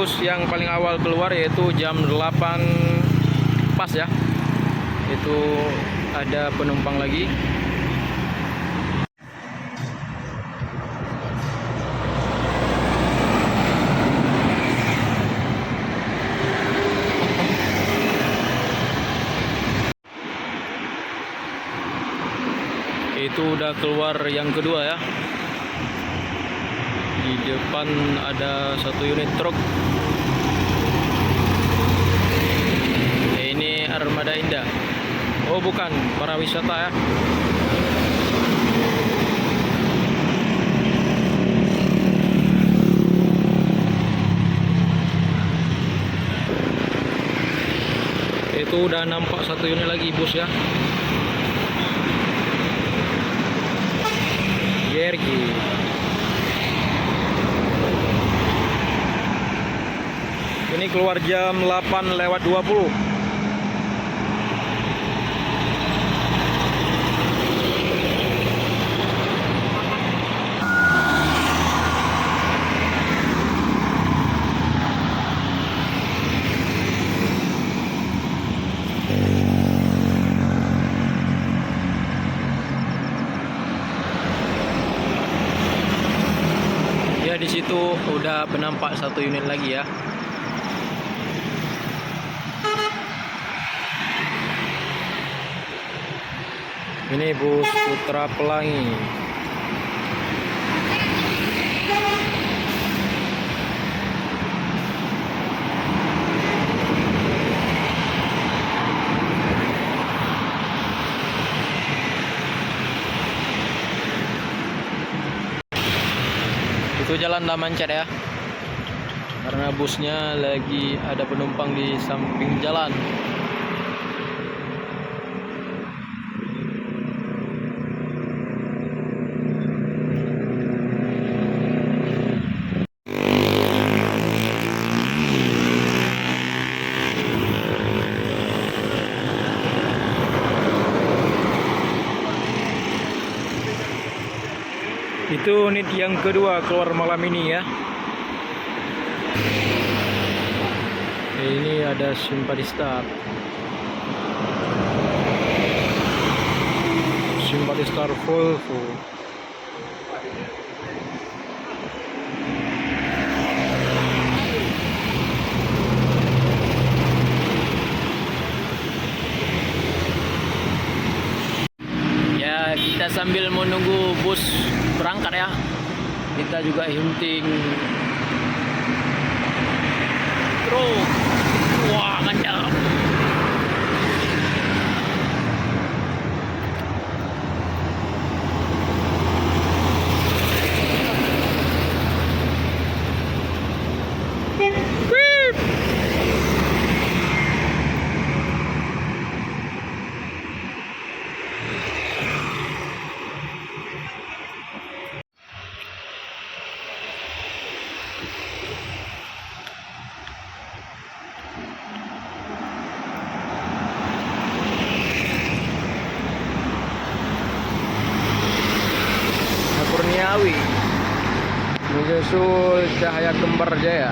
bus yang paling awal keluar yaitu jam 8 pas ya. Itu ada penumpang lagi. Itu udah keluar yang kedua ya. Di depan ada satu unit truk. Ini Armada Indah. Oh bukan, para wisata ya. Itu udah nampak satu unit lagi bus ya. Yergi. Ini keluar jam 8:20. Ya di situ udah penampak satu unit lagi ya. Ini bus Putra Pelangi. Itu jalan Damancet ya. Karena busnya lagi ada penumpang di samping jalan. Itu unit yang kedua keluar malam ini ya. Ini ada Simpatistar. Simpatistar Volvo. Ya, kita sambil menunggu bus berangkat ya. Kita juga hunting truk. Wah, kencang. Kurniawi menyusul Cahaya Kembar Jaya.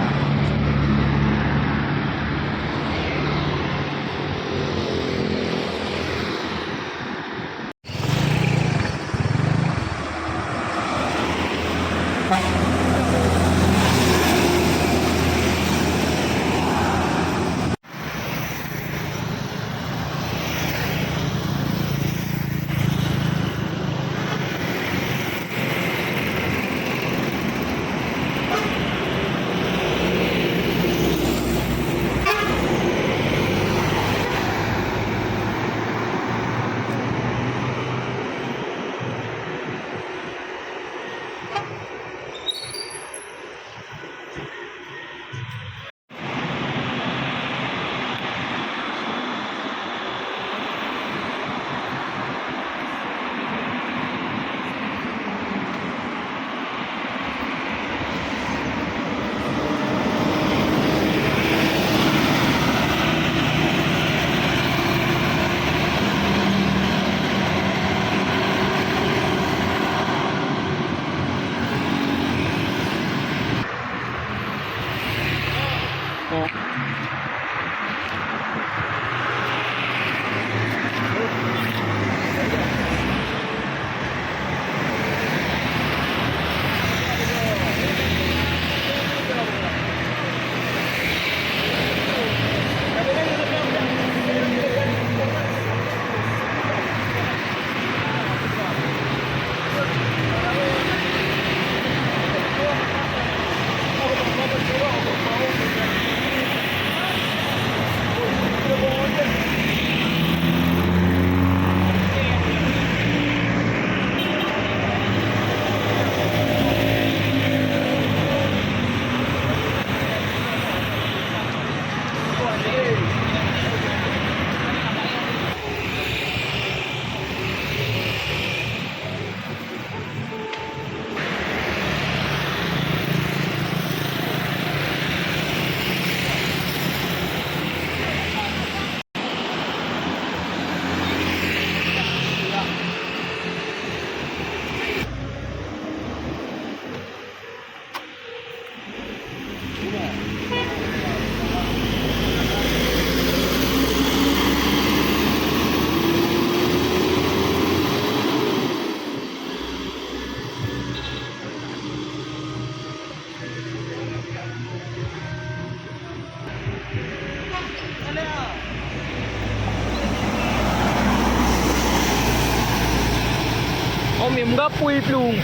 Mengapui plung.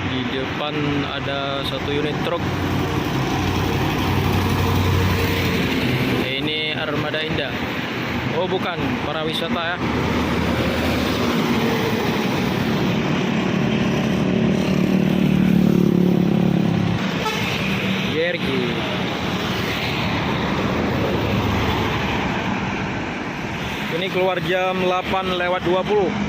Di depan ada satu unit truk. Ini Armada Indah. Oh bukan, para wisata ya. GRG. Ini keluar jam 8:20.